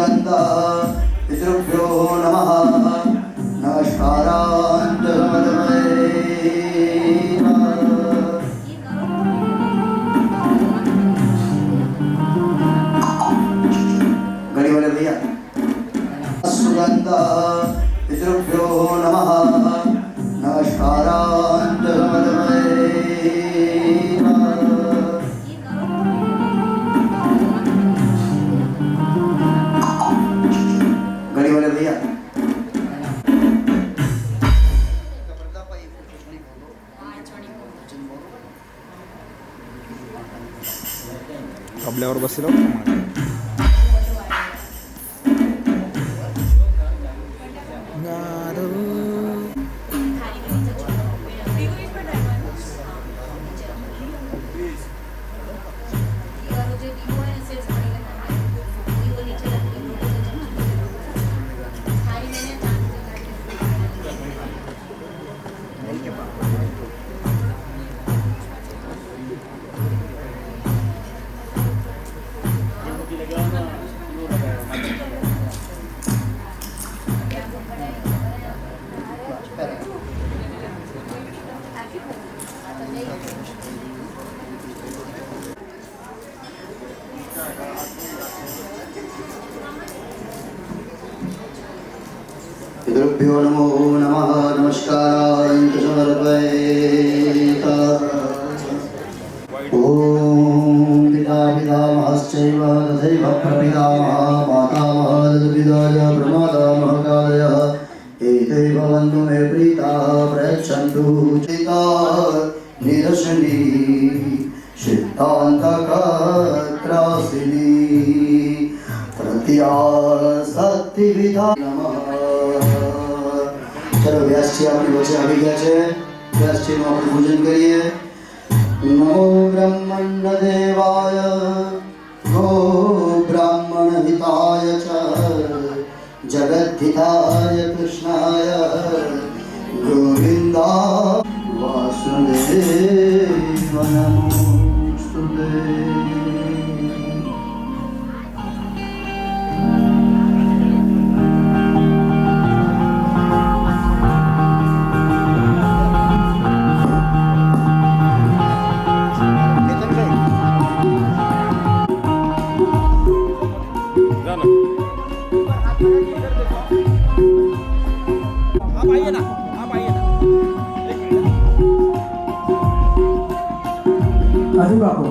सुगंधा पितृभ्यो नमः नमस्कारांत घड़ी वाले भैया सुगंधा पितृभ्यो नमः नमस्कारांत घड़ी वाले भैया आपल्यावर बसलो पितृभ्यो नमो नमः नमस्कारांत समर्पयेत्। ओम पिता पितामहश्चैव तथैव प्रपितामहः मातामहः तदुपिताय प्रमातामहः एते भवन्तु मे प्रीताः प्रयच्छन्तु चिता निरशनी सिद्धान्तकत्रासिनी प्रत्यासक्तिविधा नमः। चलो व्यास जी अपनी वचन आ गया है, व्यास जी નું આપણે પૂજન કરીએ। नमो ब्रह्मण्य देवाय गो ब्राह्मण हिताय च जगद्धिताय कृष्णाय गोविंदा वासुदेव नमोस्तुते। अरे बापू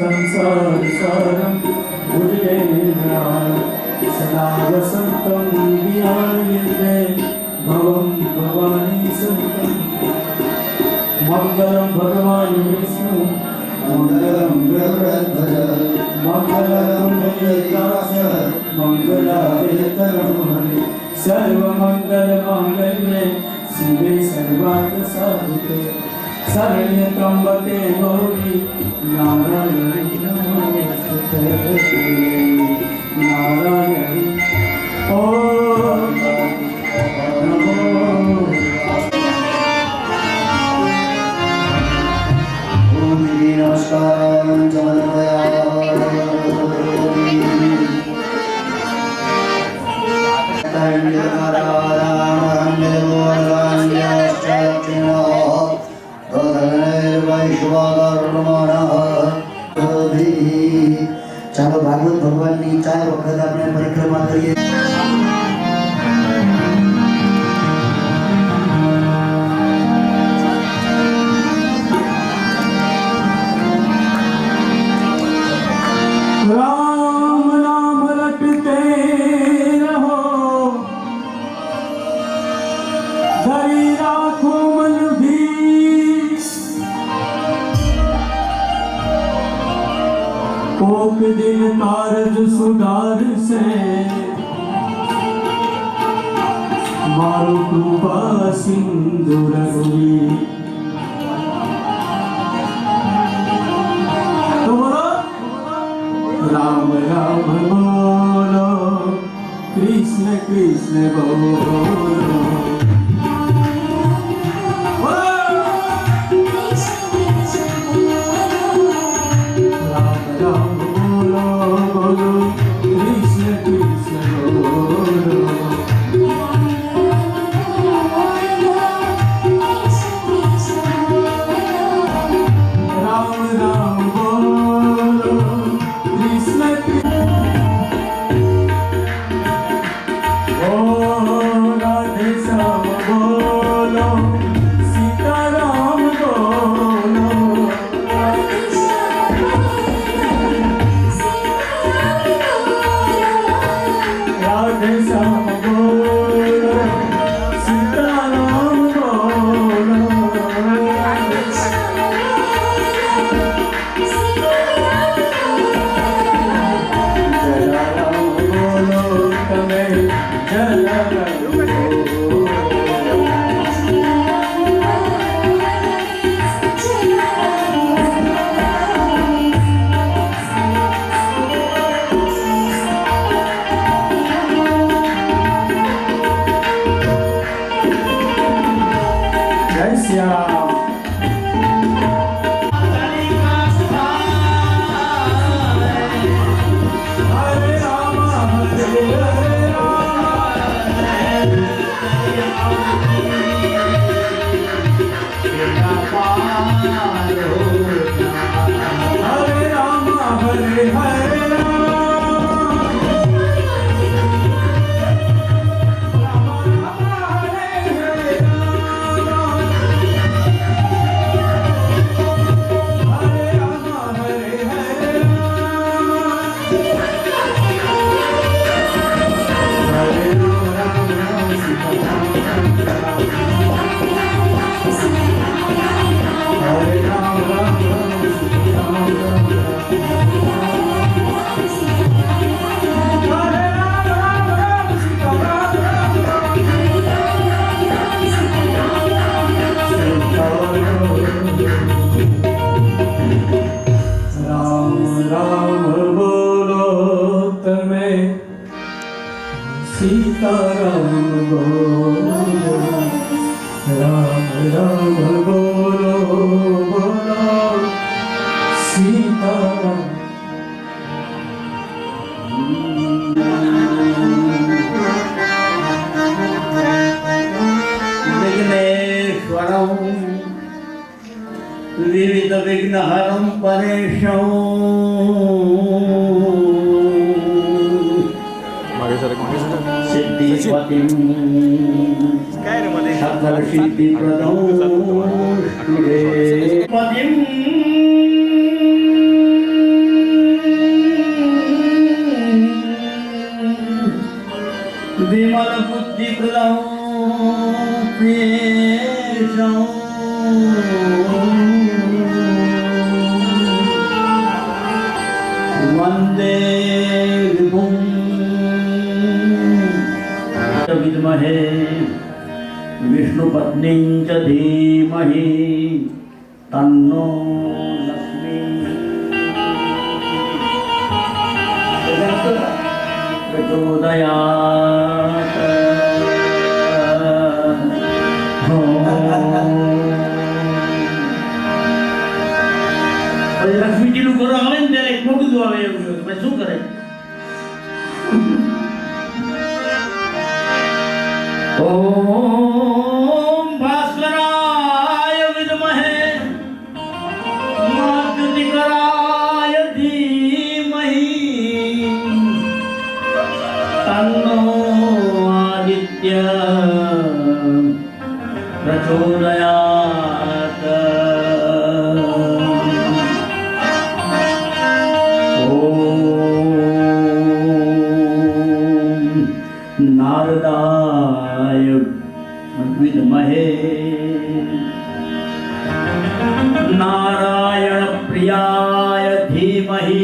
संसार सारम भुजगे सदा वसंतो भवं भवानी सहितं मङ्गलं भगवान् विष्णु मङ्गलं गरुडध्वज मङ्गलं वेदास मङ्गलायतनोहरि सर्वमङ्गलमाङ्गल्ये शिवे सर्वार्थसाधिके शरण्ये त्र्यम्बके गौरी नारायणी नमोस्तुते नारायणी ॐ नमो ॐ नमस्कारं ચાલો ભાગવત ભગવાનની 4 વખત આપણે પરિક્રમા કરીએ. राम नाम रटते रहो धरी राखो मन भी कोक दिन कारज सुधार से मारो कृपा सिंधु रघुवीर राम राम बोलो कृष्ण कृष्ण बोलो राम राम बोलो बोलो कृष्ण कृष्ण बोलो राम राम बोलो कृष्ण कृष्ण ओ राधे श्याम बोलो सीताराम बोलो राधे श्याम बोलो सीताराम बोलो जलाराम बोलो तमे जलाराम बोलो जय श्री राम हरे राम हरे हरे राम हरे हरे राम राम बोलो तमे सीताराम बोलो राम राम बोलो बोलो सीताराम विघ्नेश्वरं विविध विघ्नहरं परेशं सिद्धिपतिं सकलसिद्धिप्रदं पतिं विमलबुद्धिप्रदं પ્રેષં વંદે વિભું વિદ્મહે વિષ્ણુપત્ની ચ ધીમહિ તન્નો લક્ષ્મી પ્રચોદયાત. પછી લક્ષ્મીજીનું ઘર આવે ને ત્યારે એક મોટું જ આવે એવું પછી શું કરે? ઓમ ભાસ્કરાય વિદ્મહે માતુતિકરાય ધીમહિ તન્નો આદિત્ય પ્રચોદયાત. ઓમ નારદાય વિદ્મહે નારાયણ પ્રિયાય ધીમહિ.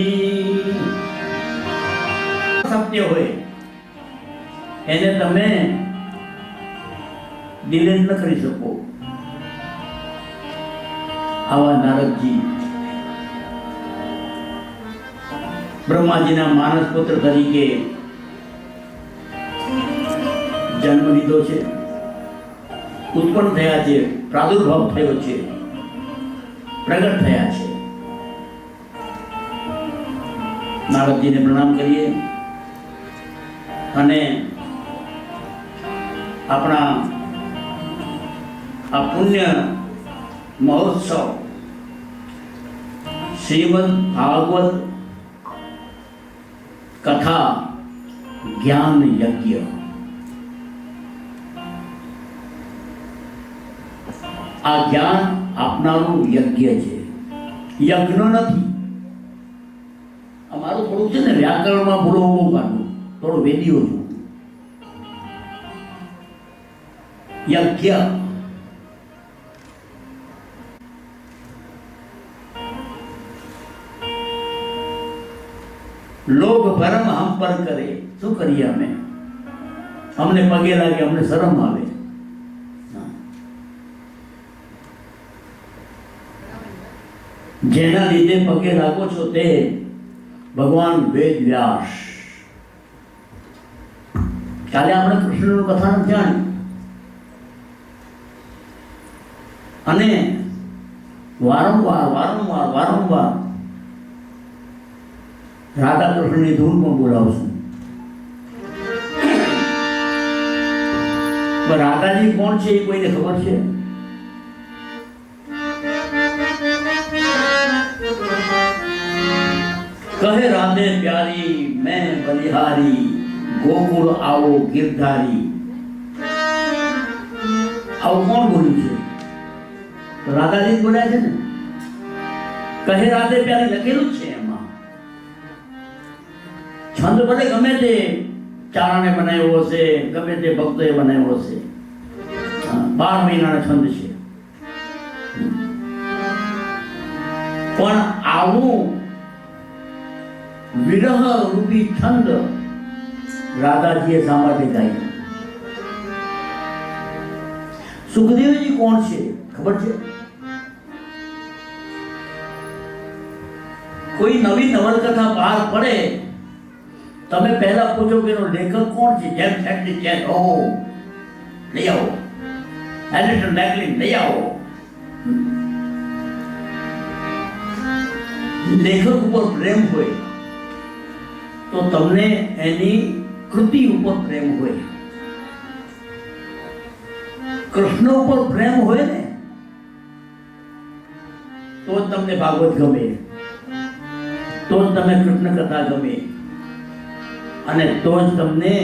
સત્ય હોય એને તમે ડિલેટ ન કરી શકો. આવા નારદજી બ્રહ્માજીના માનસ પુત્ર તરીકે જન્મ લીધો છે, ઉત્પન્ન થયા છે, પ્રાદુર્ભાવ થયો છે, પ્રગટ થયા છે. નારદજીને પ્રણામ કરીએ અને આપણા આ પુણ્ય મહોત્સવ શ્રીમદ ભાગવત કથા જ્ઞાન યજ્ઞ, આ જ્ઞાન આપનારું યજ્ઞ છે, યજ્ઞ નથી. અમારું થોડું છે ને વ્યાકરણમાં ભૂલો બહુ કાઢું, થોડું વેદીઓ છું. યજ્ઞ લોક ભરમ હમ પર કરે. શું કરીએ અમે? અમને પગે લાગે, અમને શરમ આવે. જેના લીધે પગે લાગો છો તે ભગવાન વેદ વ્યાસ. કાલે આપણે કૃષ્ણનું કથા નથી જાણી અને વારંવાર રાધા કૃષ્ણની ધૂન પણ બોલાવશું. પણ રાધાજી કોણ છે એ કોઈને ખબર છે? કહે રાધે પ્યારી મેં બલિહારી, ગોકુળ આવો ગિરધારી. આવું કોણ બોલ્યું છે? તો રાધાજી બોલ્યા છે ને. કહે રાધે પ્યારી લખેલું છે એમાં. છંદ ભલે ગમે તે ચારણે બનાવ્યો હશે, ગમે તે ભક્તોએ બનાવ્યો હશે, 12 મહિનાના છંદ છે. પણ આવું વિરહ રૂપી છંદ રાધાજીએ શા માટે ગાયું? સુખદેવજી કોણ છે ખબર છે? કોઈ નવી નવલકથા બહાર પડે તમે પહેલા પૂછો કે એનો લેખક કોણ છે? જેમ ફેક્ટરી ચેક લઈ આવો, એડિટર મેકલિન લઈ આવો. લેખક ઉપર પ્રેમ હોય તો તમને એની કૃતિ ઉપર પ્રેમ હોય. કૃષ્ણ ઉપર પ્રેમ હોય ને તો જ તમને ભાગવત ગમે, તો જ તમે કૃષ્ણ કથા ગમે અને તો જ તમને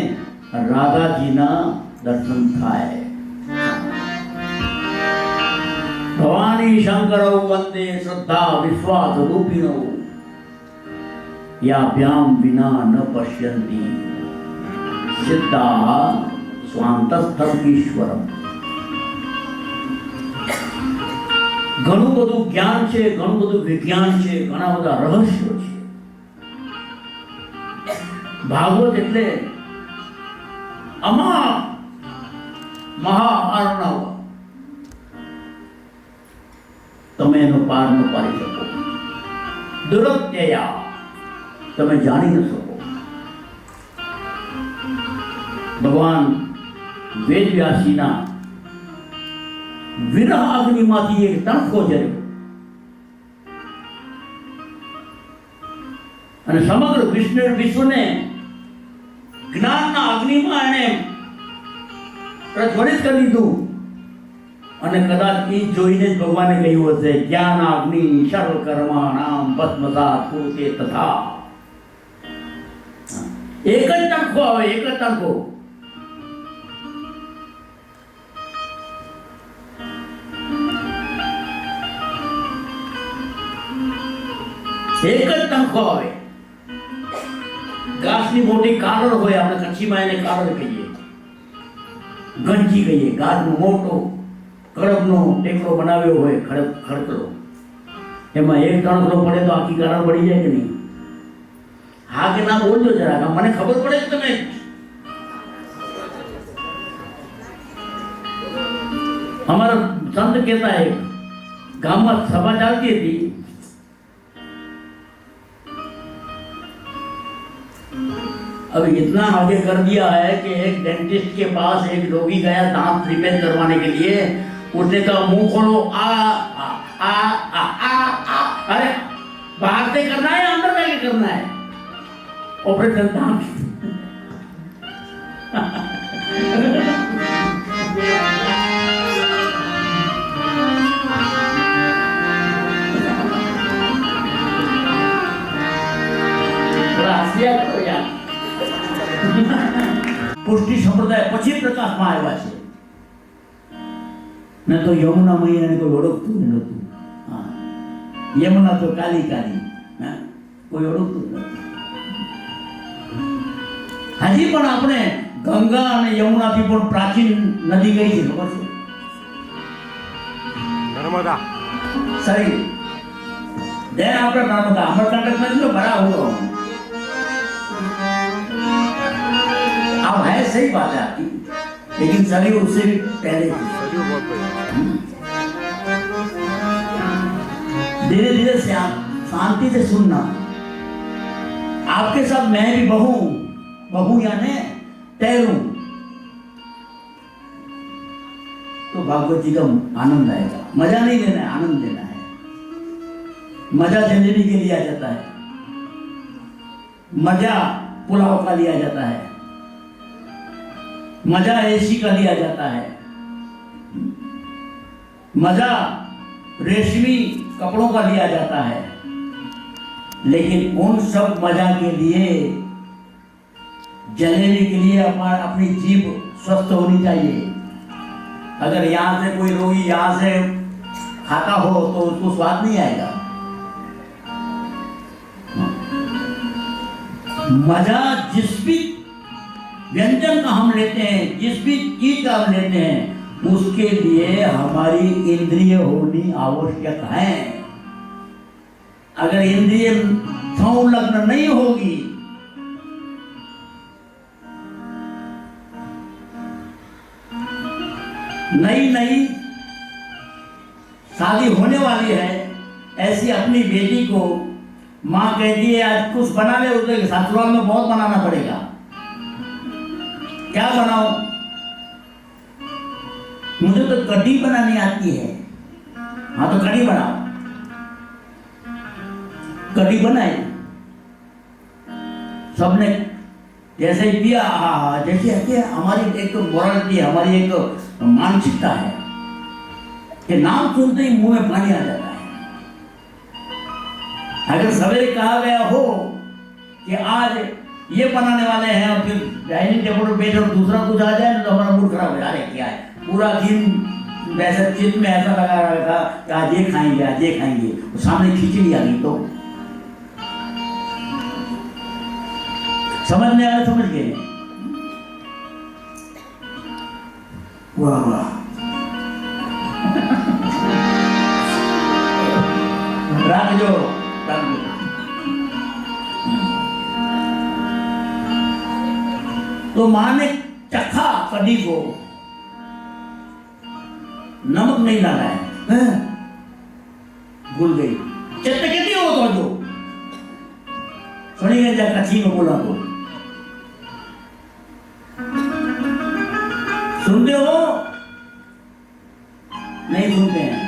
રાધાજીના દર્શન થાય. ભવાની શંકરૌ વંદે શ્રદ્ધા વિશ્વાસ રૂપિણૌ, યાભ્યામ વિના ન પશ્યંતિ સિદ્ધા સ્વાંતસ્થમ ઘણું બધું જ્ઞાન છે, ઘણું બધું વિજ્ઞાન છે, ઘણા બધા રહસ્યો છે. ભાગવત એટલે મહાઅર્ણવ. તમે એનો પાર ન પાડી શકો. દુરત્યયા તમે જાણી ન શકો. ભગવાન વેદવ્યાસીના વિરહ અગ્નિમાંથી એક તણખો જર્યો અને સમગ્ર વિશ્વને જ્ઞાનના અગ્નિમાં એને પ્રજ્વલિત કરી દીધું. અને કદાચ એ જોઈને જ ભગવાને કહ્યું હશે, જ્ઞાન અગ્નિ સર્વ કર્માણામ ભસ્મસાત કુરુતે તથા. એક જ તણખો આવે, એક જ તણખો. એક જ તણખો આવે. ઘાસની મોટી કારળ હોય, આપણે કચ્છીમાં એને કારળ કહીએ, ગંજી કહીએ. ઘાસનો મોટો કડબનો ટેકરો બનાવ્યો હોય, ખડકલો, એમાં એક તણખો પડે તો આખી કારળ પડી જાય કે નહીં? હા કે ના બોલજો જરાક, મને ખબર પડે કે તમે. અમારા સંત કહેતા, એક ગામમાં સભા ચાલતી હતી. अब इतना आगे कर दिया है कि एक डेंटिस्ट के पास एक रोगी गया दांत रिपेयर करवाने के लिए. उसने कहा मुंह खोलो, आ आ आ आ आ आ. अरे बाहर से करना है, अंदर जाके करना है ऑपरेशन दांत. પુષ્ટિ સંપ્રદાય પછી પ્રકાશમાં આવ્યા છે. ન તો યમુના મૈયાને કોઈ ઓળખતું નહોતું. હા, યમુના તો કાલી કાલી, કોઈ ઓળખતું નહોતું. હજી પણ આપણે ગંગા અને યમુનાથી પણ પ્રાચીન નદી કઈ છે ખબર છે? નર્મદા. સही देन આપણે નર્મદા અમરકંટક में जो भरा हुआ अब है, सही बात है आपकी, लेकिन सरयू उससे भी पहले थी. सरयू बहुत पहले. धीरे धीरे शांति से सुनना. आपके साथ मैं भी बहू यानी तैरूं तो भागवत जी का आनंद आएगा. मजा नहीं लेना है, आनंद लेना है. मजा जिंदगी के लिया जाता है, मजा पुलाव का लिया जाता है, मजा एसी का लिया जाता है, मजा रेशमी कपड़ों का लिया जाता है. लेकिन उन सब मजा के लिए, जलेने के लिए अपनी जीभ स्वस्थ होनी चाहिए. अगर यहाँ से कोई रोगी यहाँ से खाता हो तो उसको स्वाद नहीं आएगा. मजा जिस भी व्यंजन का हम लेते हैं, जिस भी चीज का हम लेते हैं, उसके लिए हमारी इंद्रिय होनी आवश्यक है. अगर इंद्रिय संलग्न नहीं होगी नई शादी होने वाली है, ऐसी अपनी बेटी को माँ कहती है आज कुछ बना ले, उसे ससुराल में बहुत बनाना पड़ेगा. क्या बनाओ? मुझे तो कढ़ी बनानी आती है. हाँ तो कढ़ी बनाओ. कढ़ी बनाई, सबने जैसे ही पिया, जैसे हमारी एक मोरालिटी है, हमारी एक मानसिकता है कि नाम सुनते ही मुंह में पानी आ जाता है. अगर सवेरे कहा गया हो कि आज ये बनाने वाले हैं और फिर डाइनिंग टेबल पर बैठे और दूसरा कुछ आ जाए तो हमारा मूड खराब हो जाए. अरे क्या है, पूरा दिन वैसे चित्त में ऐसा लगा रहेगा कि आज ये खाएंगे, आज ये खाएंगे. सामने खिचड़ी आ गई तो समझ में आया, समझ गए. वाह वाह રાખજો રાખજો तो माँ ने चखा कड़ी को, नमक नहीं डाला है, भूल गई। चित्त कितनी हो तो जो सुनी गई कच्ची में बोला तो सुनते हो नहीं सुनते हैं,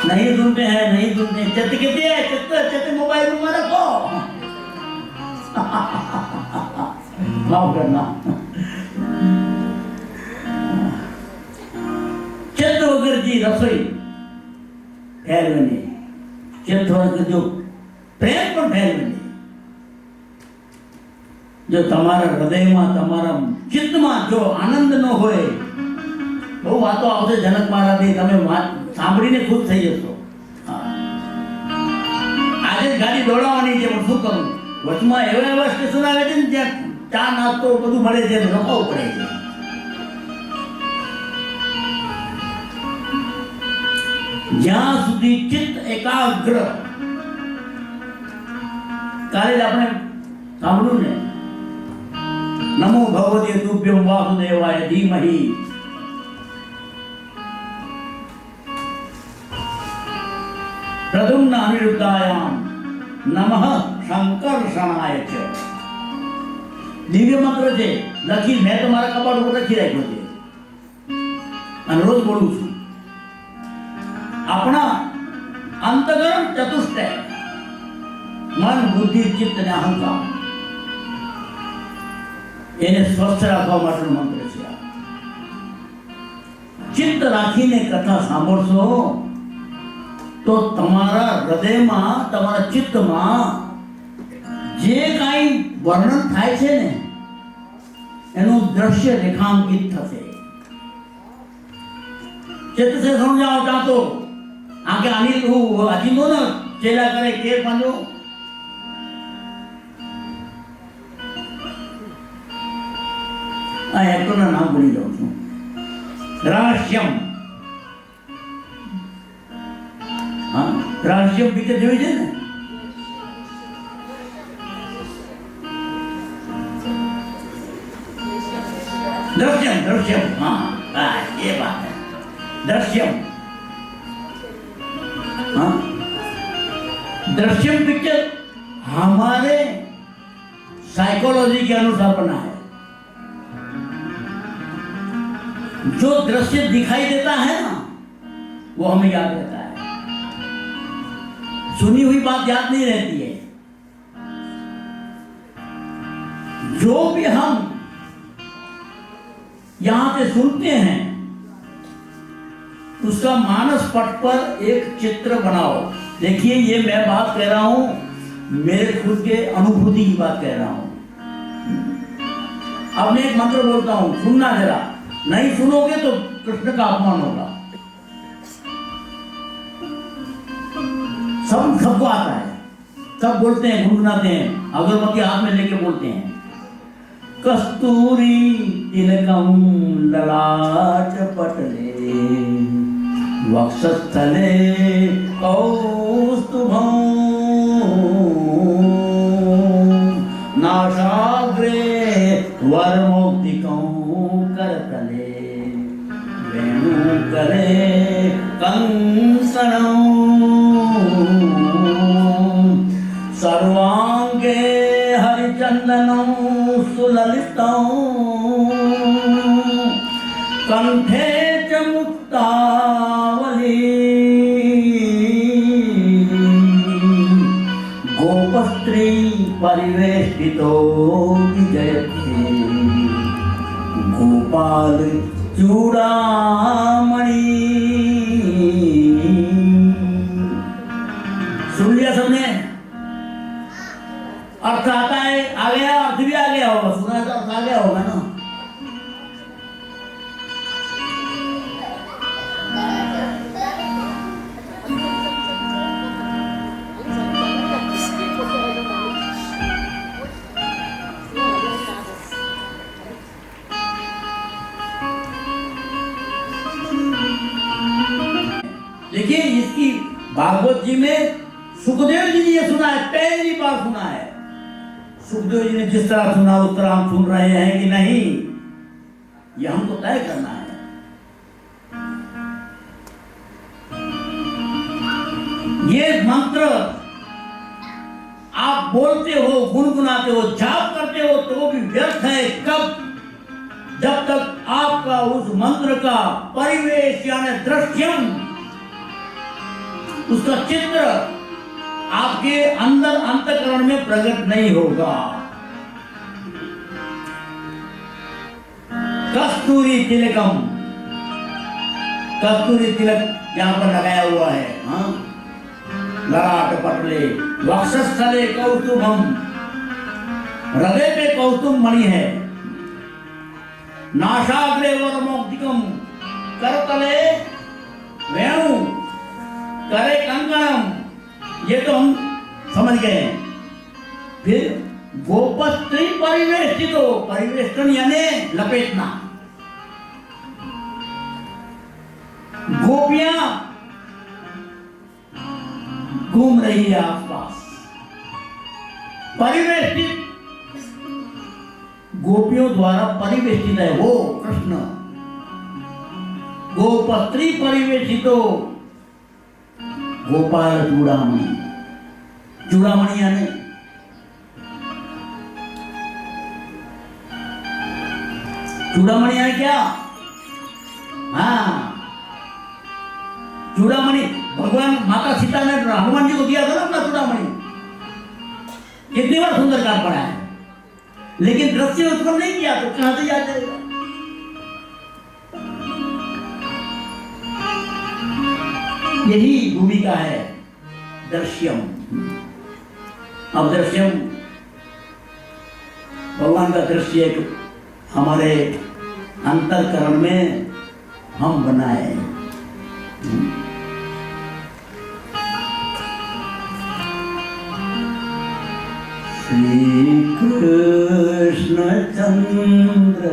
नहीं सुनते हैं, नहीं सुनते हैं। चित्त कितनी है? चित्त चित्त मोबाइल में रखो। माफ करना। चित्त वगैरह जी रसोई ठहर बने, चित्त वगैरह जो प्रेम पर ठहर बने, जो તમારા હૃદયમાં તમારા ચિત્તમાં જો આનંદ ન હોય, બહુ વાતો આવશે જનક મહારાજની, તમે વાત સાંભળીને ખુશ થઈ જશો। આજે ગાડી દોડાવવાની છે, પણ શું કરું, વચમાં એવા એવા સ્ટેશન આવે છે ને જ્યાં ચા નાસ્તો બધું મળે છે, રોકાવું પડે છે। જ્યાં સુધી ચિત્ત એકાગ્ર, કાલે જ આપણે સાંભળ્યું ને, નમો ભગવતે તુભ્યં વાસુદેવાય ધીમહિ, પ્રદ્યુમ્ન અનિરુદ્ધાયામ નમઃ શંકર્ષણાય ચ। દિવ્ય મંત્ર છે, લખી મેં તો મારા કપાટ ઉપર લખી રાખ્યો છે અને રોજ બોલું છું। આપણા અંતઃકરણ ચતુષ્ટય, મન બુદ્ધિ ચિત્ત અને અહંકાર, એને સ્વસ્થ રાખવા માટેનો મંત્ર છે। ચિત્ત રાખીને કથા સાંભળશો તો તમારા હૃદયમાં, તમારા ચિત્તમાં જે કાંઈ વર્ણન થાય છે ને, એનું દ્રશ્ય રેખાંકિત થશે। चित्त से समझाओ चाहतो आगे अनिल हो अजीनो न चेला करे के पंजो आ एक्टर ना नाम भूली जाऊं છું। रहस्यम, हाँ रहस्यम पिक्चर જોઈ છે ને, दृश्यम दृश्यम, हाँ ये बात है, दृश्यम। हाँ दृश्यम पिक्चर हमारे साइकोलॉजी के अनुसार बना है। जो दृश्य दिखाई देता है ना, वो हमें याद रहता है, सुनी हुई बात याद नहीं रहती है। जो भी हम यहां से सुनते हैं, उसका मानस पट पर एक चित्र बनाओ। देखिए ये मैं बात कह रहा हूं, मेरे खुद के अनुभूति की बात कह रहा हूं। अब मैं एक मंत्र बोलता हूं, सुनना जरा, नहीं सुनोगे तो कृष्ण का अपमान होगा। सबको आता है, सब बोलते हैं, गुनगुनाते हैं, अगरबत्ती हाथ में लेके बोलते हैं। कस्तूरी तिलकम ललाट पटले वक्षस्थले कौस्तुभं नासाग्रे वरमौक्तिकं करतले वेणुकरे कंकणं सर्वांगे हरिचंदनं सुललितं कंठे च मुक्तावली गोपस्त्री परिवेष्टितो विजयते गोपाल चूड़ामणि। सुन लिया सबने? अर्थ आता है, आ गया, अर्थ भी आ गया होगा, सुना तो अर्थ आ गया होगा ना। देखिए इसकी भागवत जी में सुखदेव जी ने ये सुना है, पहली बार सुना है। सुखदेव जी ने जिस तरह सुना उस तरह हम सुन रहे हैं कि नहीं, ये हमको तय करना है। ये मंत्र आप बोलते हो, गुनगुनाते हो, जाप करते हो तो भी व्यर्थ है। कब? जब तक आपका उस मंत्र का परिवेश यानी दृश्यम, उसका चित्र आपके अंदर अंतःकरण में प्रकट नहीं होगा। कस्तूरी तिलकम, कस्तूरी तिलक यहां पर लगाया हुआ है। हाँ, ललाट पटले वक्षस्थले कौस्तुभम, हृदय पे कौस्तुभ मणि है। नाशाग्रे वरमौक्तिकम, करतले वेणु, करे कंकणम, ये तो हम समझ गए। फिर गोपस्त्री परिवेष्टितो, परिवेष्टन यानी लपेटना। गोपियां घूम रही है आसपास, परिवेष्टित, गोपियों द्वारा परिवेष्टित है वो कृष्ण। गोपस्त्री परिवेष्टितो, गोपाल चूड़ामणि, चूड़ामणि यानी चूड़ामणि यानी क्या? हाँ, चूड़ामणि भगवान माता सीता ने हनुमान जी को दिया था ना अपना चूड़ामणि। कितनी बार सुंदरकांड पढ़ा है, लेकिन दृश्य उत्पन्न नहीं किया तो कहां से याद जाएगा? यही भूमिका है दृश्यम। अब दृश्यम भगवान का दृश्य एक हमारे अंतःकरण में हम बनाए। श्री कृष्ण चंद्र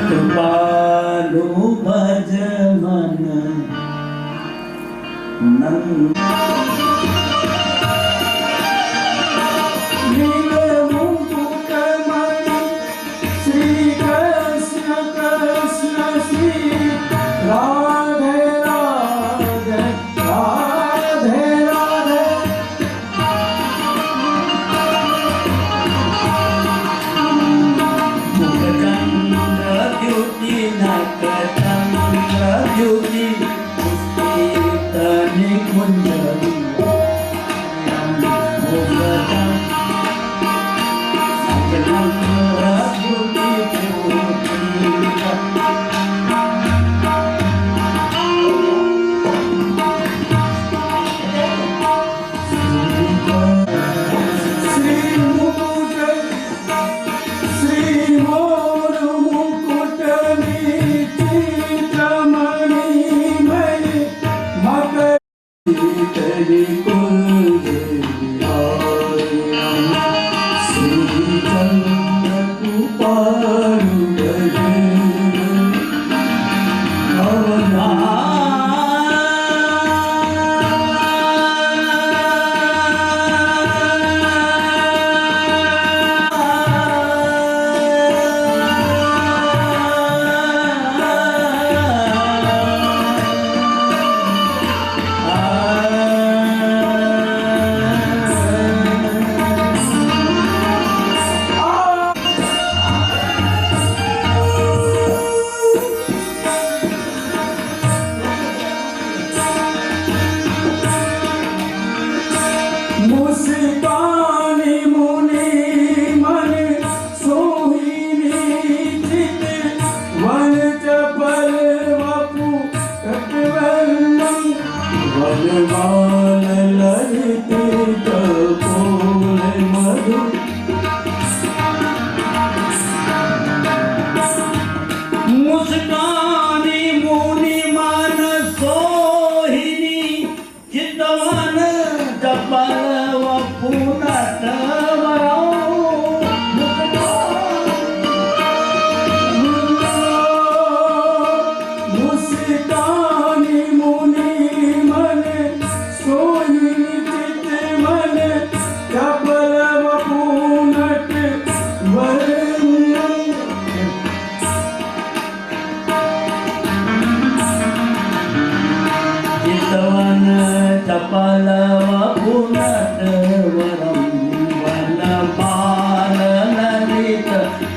कृपालु भज मन नंद।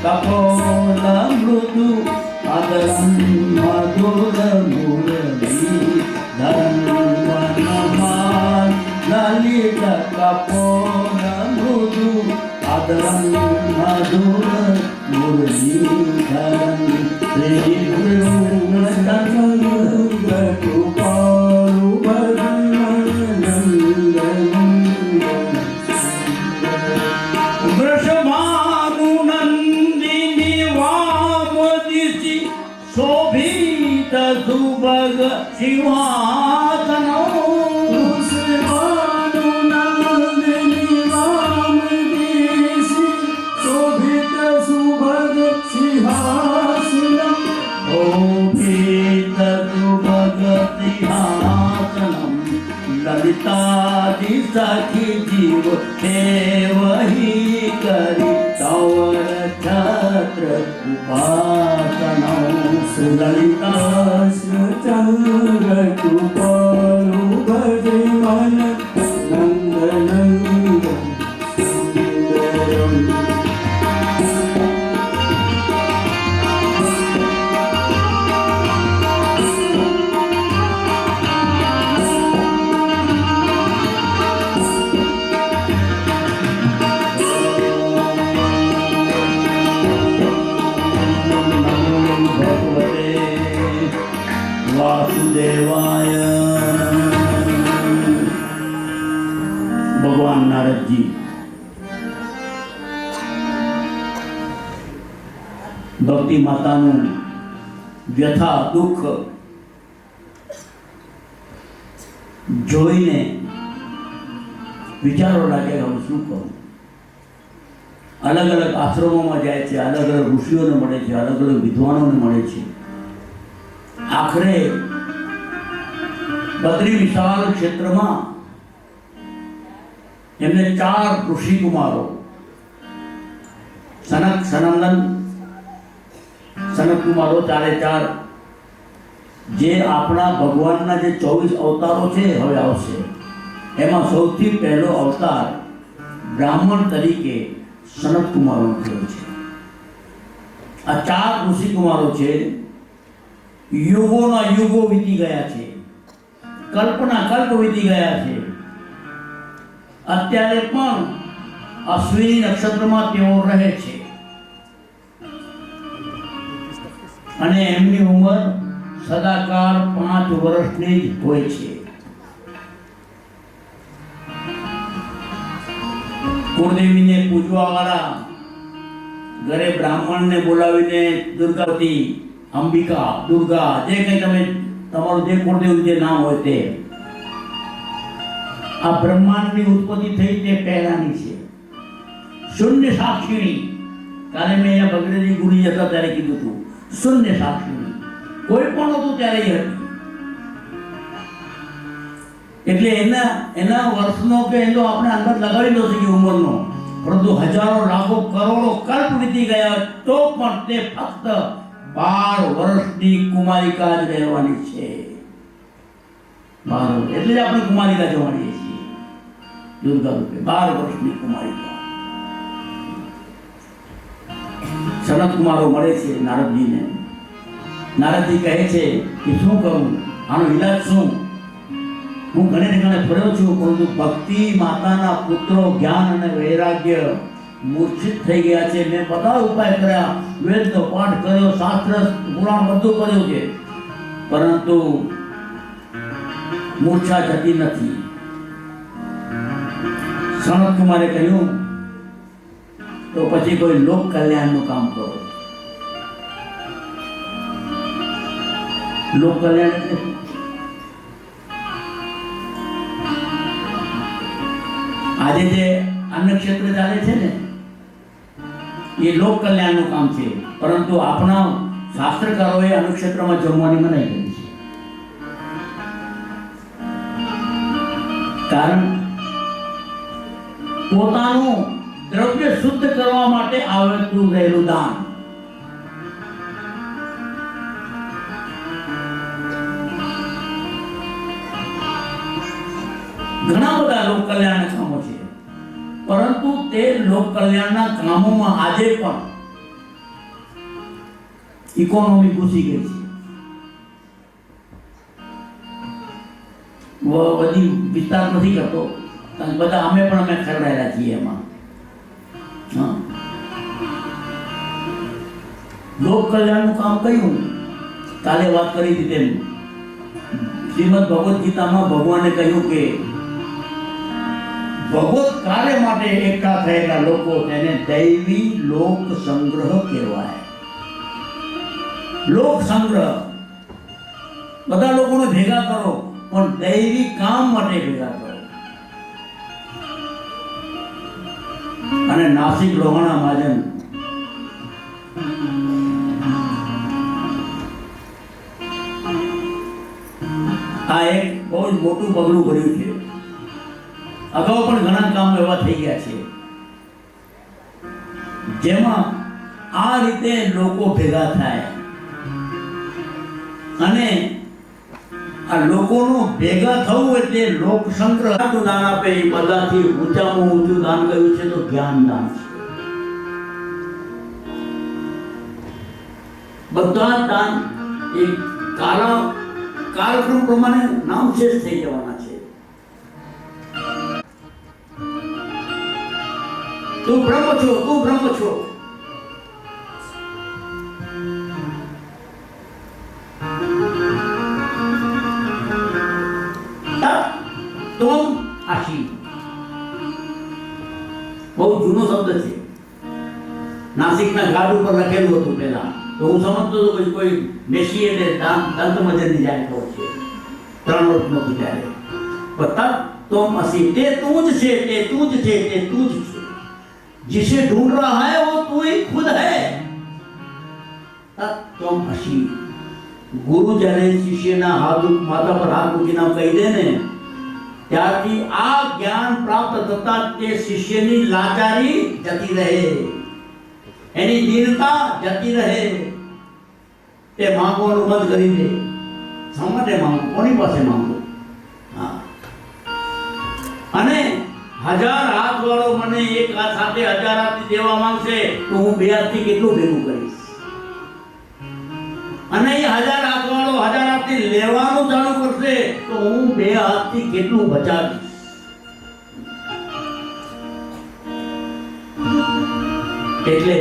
કપોલ મૃદુ આદરમ મધુર મુરલી ધરમ વનમાલ લલિત કપોલ મૃદુ આદરમ મધુર મુરલી ધરમ શ્રી ગુરુ કૃપાળુ વૃષભાનુનંદિની વામદિશી શોભિત સુભગ સિંહાસનો શોભિત સુભગ સિંહાસનમ લલિતાદિ સખી જીવ દેવહી કરી તવર છત્ર ઉપાસનૌ સુલલિતા ચંદ્ર કૃપાળુ ભજે મન નંદનંદન સુંદરમ વાસુદેવાય. ભગવાન નારદજી ભક્તિ માતાનું વ્યથા દુઃખ જોઈને વિચારો લાગે હું શું કરું. અલગ અલગ આશ્રમોમાં જાય છે, અલગ અલગ ઋષિઓને મળે છે, અલગ અલગ વિદ્વાનોને મળે છે. આખરે બદ્રી વિશાળ ક્ષેત્રમાં એમને 4 ઋષિકુમારો સનક સનંદન સનક કુમારો 4 જે આપણા ભગવાનના જે 24 અવતારો છે હવે આવશે એમાં સૌથી પહેલો અવતાર બ્રાહ્મણ તરીકે સનક કુમારો થયો છે. આ 4 ઋષિકુમારો છે. યુગોના યુગો વીતી ગયા છે, કલ્પના કલ્પ વીતી ગયા છે. અત્યારે પણ અશ્વિની નક્ષત્રમાં તેઓ રહે છે અને એમની ઉંમર સદાકાળ 5 વર્ષની જ હોય છે. કુળદેવીને પૂજવા વાળા ઘરે બ્રાહ્મણને બોલાવીને દુર્ગાવતી, અંબિકા, દુર્ગા, જે કંઈ તમે તમારું જે કુળદેવ જે નામ હોય તે, આ બ્રહ્માંડની ઉત્પત્તિ થઈ તે પહેલાની છે. શૂન્ય સાક્ષીણી. કાલે મેં અહીંયા ભગીરથજી ગુરુ હતા ત્યારે કીધું હતું, શૂન્ય સાક્ષીણી કોઈ પણ હતું ત્યારે એ હતી. એટલે એના વર્ષનો કે એનો આપણે અંદાજ લગાવી લો છે કે ઉંમરનો, પરંતુ હજારો લાખો કરોડો કલ્પ વીતી ગયા તો પણ તે ફક્ત 12 વર્ષની કુમારિકા જ રહેવાની છે. 12 એટલે જ આપણે કુમારિકા જવાણીએ છીએ દુર્ગા રૂપે. 12 વર્ષની કુમારિકા. સનત કુમારો મળે છે નારદજીને. નારદજી કહે છે કે શું કરું, આનો ઈલાજ શું? હું ઘણે ઠેકાણે ફર્યો છું, પરંતુ ભક્તિ માતાના પુત્રો જ્ઞાન અને વૈરાગ્ય મૂર્છિત થઈ ગયા છે. મેં બધા ઉપાય કર્યા, વેદનો પાઠ કર્યો, શાસ્ત્ર પુરાણ બધું કર્યું છે, પરંતુ મૂર્છા જતી નથી. સનત કુમારે કહ્યું તો પછી કોઈ લોક કલ્યાણનું કામ કરો. લોક કલ્યાણ એટલે આજે જે અન્ન ક્ષેત્ર ચાલે છે ને એ લોક કલ્યાણનું કામ છે, પરંતુ આપણા શાસ્ત્રકારોએ અન્ન ક્ષેત્રમાં જમવાની મનાઈ કરી છે. કારણ પોતાનું દ્રવ્ય શુદ્ધ કરવા માટે આવતું રહેલું દાન. ઘણા બધા લોક કલ્યાણના કામો છે, પરંતુ તે લોક કલ્યાણના કામોમાં આજે પણ ઇકોનોમી ઘૂસી ગઈ છે. બધી વિસ્તાર નથી કરતો, કારણ કે બધા અમે ખરડાયેલા છીએ એમાં. હા, લોક કલ્યાણનું કામ કર્યું. કાલે વાત કરી હતી તેમ શ્રીમદ ભગવદ્ ગીતામાં ભગવાને કહ્યું કે ભગવત કાર્ય માટે એકઠા થયેલા લોકો તેને દૈવી લોક સંગ્રહ કહેવાય. લોક સંગ્રહ, બધા લોકોને ભેગા કરો પણ દૈવી કામ માટે ભેગા કરો. અને નાસિક લોહાણા મહાજન આ એક બહુ જ મોટું પગલું ભર્યું છે. અગાઉ પણ ઘણા કામ એવા થઈ ગયા છે જેમાં આ રીતે લોકો ભેગા થાય અને આ લોકોનું ભેગા થવું એટલે લોક સંગ્રહ દાન આપે. એ બધાથી ઊંચામાં ઊંચું દાન કયું છે તો જ્ઞાન દાન છે. બધા દાન એક કાલક્રમ પ્રમાણે નામશેષ થઈ જવાના છે. તું બ્રહ્મ છો, તું બ્રહ્મ છો. તુમ આશી બહુ જૂનો શબ્દ છે. નાસિકના ઘાટ ઉપર લખેલું હતું પહેલા, તો હું સમજતો હતો કે કોઈ મેસી એટલે દંત મજરની જાય તો છે 3 વર્ષનો ત્યારે. બતા તુમ આશી, તે તું જ છે, તે તું જ છે, તે તું જ છે. जिसे ढूंढ रहा है वो तू ही खुद है. तुम हसी. गुरु जने शिष्यના માથા પર હાથ મૂકીને કહી દે ને, ત્યારથી આ જ્ઞાન પ્રાપ્ત થતા તે શિષ્યની લાચારી જતી રહે, એની દીનતા જતી રહે. તે માંગવાનું બંધ કરી દે. શા માટે માંગવું? કોની પાસે માંગવું? હા. અને 1000 હાથ વાળો મને એક હાથ સાથે 1000 હાથથી દેવા માંગશે તો હું 2 હાથથી કેટલું ભેગું કરીશ? અને એ 1000 હાથ વાળો 1000 હાથથી લેવાનું ચાલુ કરશે તો હું 2 હાથથી કેટલું બચાવીશ? એટલે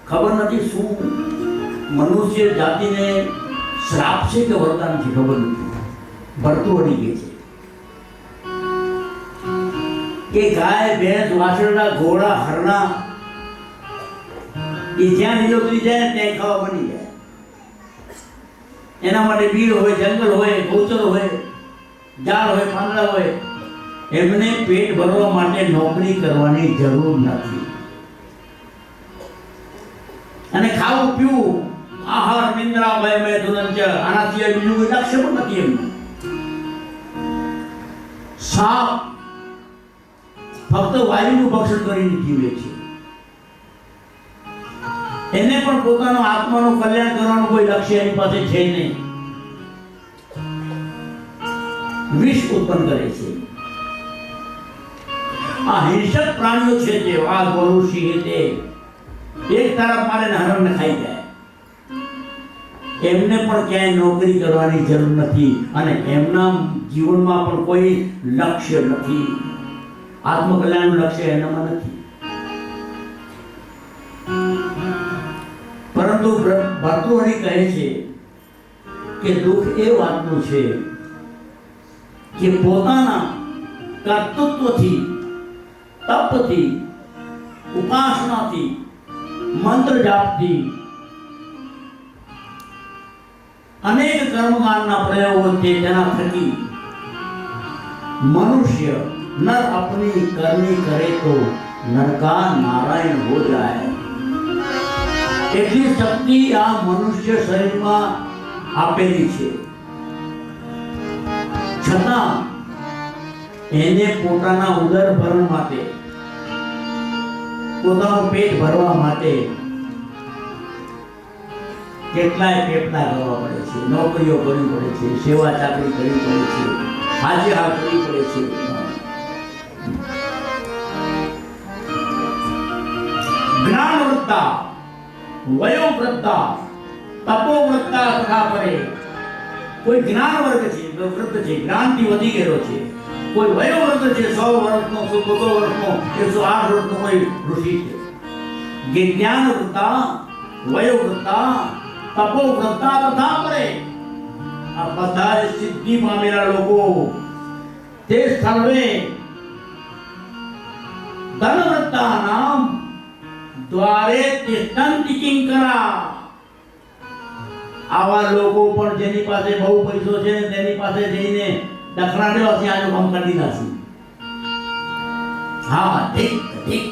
ખબર નથી શું મનુષ્ય જાતિને શ્રાપ છે કે વરદાન છે, ખબર નથી. ભરતું અડી ગઈ છે કે ગાય, ભેંસ, વાછરડા, ઘોડા, હરણા એ જ્યાં લીલોતરી જાય ત્યાં ખાવા બની જાય. એના માટે બીડ હોય, જંગલ હોય, ગૌચર હોય, ઝાડ હોય, પાંદડા હોય. એમને પેટ ભરવા માટે નોકરી કરવાની જરૂર નથી. અને ખાવું પીવું, આહાર, નિંદ્રા, ભય, મેથુનંચ, આના સિવાય બીજું કોઈ લક્ષ્ય પણ નથી એમનું. સાપ ફક્ત વાયુનું ભક્ષણ કરીને જીવે છે. એને પણ પોતાનો આત્માનું કલ્યાણ કરવાનું કોઈ લક્ષ્ય એની પાસે છે નહીં. વિષ ઉત્પન્ન કરે છે. આ હિંસક પ્રાણીઓ છે જે વાઘ, વરુ, સિંહ તે એક તરફ મારે હરણને ખાઈ જાય. એમને પણ ક્યાંય નોકરી કરવાની જરૂર નથી અને એમના જીવનમાં પણ કોઈ લક્ષ્ય નથી. આત્મકલ્યાણનું લક્ષ્ય એનામાં નથી. પરંતુ ભર્તૃહરિ કહે છે કે દુઃખ એ વાતનું છે કે પોતાના કર્તૃત્વથી, તપથી, ઉપાસનાથી, મંત્ર જાપથી, અનેક કર્મકાંડના પ્રયોગો છે તેના થકી મનુષ્ય नर अपनी करनी करे तो नरका नारायण हो जाए. એટલી શક્તિ આ મનુષ્ય શરીરમાં આપેલી છે. છતાં એને પોતાના ઉદરભરણ માટે, પોતાનું પેટ ભરવા માટે કેટલાય પેપલા કરવા પડે છે, નોકરીઓ કરવી પડે છે, સેવા ચાકરી કરવી પડે છે, હાજરી કરવી પડે છે. જ્ઞાન વૃત્તા વયોવૃદ્ધા તપોવૃદ્ધા તથા પરે. કોઈ જ્ઞાન વર્ગ છે, વૃદ્ધ છે, જ્ઞાનથી વધી ગયેલો છે. કોઈ વયોવૃદ્ધ છે, 100 વર્ષનો, 100 વર્ષનો, 108 વર્ષનો કોઈ ઋષિ છે. જે જ્ઞાન વૃદ્ધા, વયોવૃદ્ધા, તપોવૃદ્ધા તથા પરે, આ બધા જ સિદ્ધિ પામેલા લોકો તે સ્થળે ધનવૃદ્ધાનામ દ્વારે તિષ્ઠન્તિ કિંકરા. આવા લોકો પણ જેની પાસે બહુ પૈસો છે ને તેની પાસે જઈને દખડાડ્યો હશે, આનું કામ કરી નાખી. હા, ઠીક ઠીક.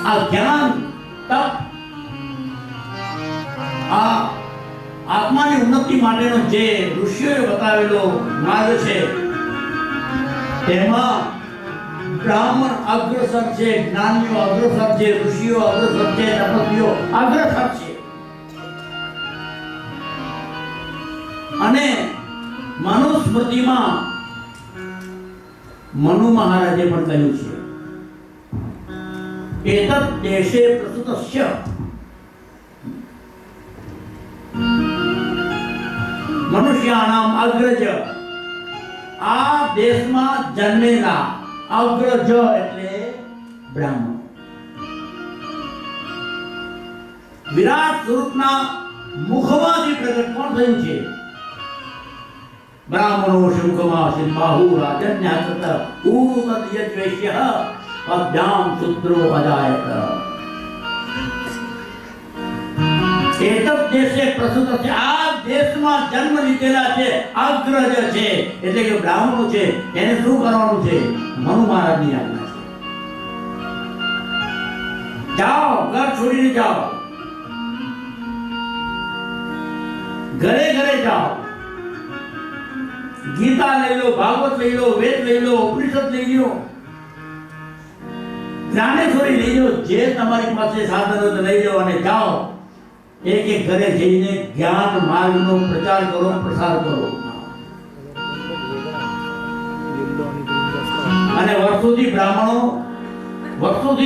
આ જ્ઞાન તપ આ આત્માની ઉન્નતિ માટેનો જે ઋષિઓએ બતાવેલો માર્ગ છે તેમાં બ્રાહ્મણ અગ્રસર છે, જ્ઞાનીઓ અગ્રસર છે, ઋષિઓ અગ્રસર છે, તપસ્વીઓ અગ્રસર છે. અને મનુસ્મૃતિમાં મનુ મહારાજે પણ કહ્યું છે એતદ દેશે પ્રસુતસ્ય મનુષ્યાનામ અગ્રજ. આ દેશમાં જન્મેલા અગ્રજ એટલે બ્રાહ્મણ. વિરાટ સ્વરૂપના મુખમાંથી પ્રગટ કોણ થયું છે? બ્રાહ્મણો મુખમાં સિંબાહુ રાજન્યાકૃત ઉતદ્યદ્વેષ્ય અભ્યામ શુદ્રો અજાયત. એતદ દેશે પ્રસૂત છે. આ દેશમાં જન્મ લીધેલા છે, અગ્રજ છે એટલે કે બ્રાહ્મણો છે. એને શું કરવાનું છે? મનુ મહારાજની આજ્ઞા છે. જાઓ, ઘર છોડીને જાઓ, ઘરે ઘરે જાઓ, ગીતા લઈ લો, ભાગવત લઈ લો, વેદ લઈ લો, ઉપનિષદ લઈ લો, જ્ઞાનેશ્વરી લઈ લો, જે તમારી પાસે સાધન હોય લઈ લો અને જાઓ. એક એક ઘરે જઈને જ્ઞાન માર્ગનો પ્રચાર કરો, પ્રસાર કરો. અને વર્ષોથી બ્રાહ્મણો વર્ષોથી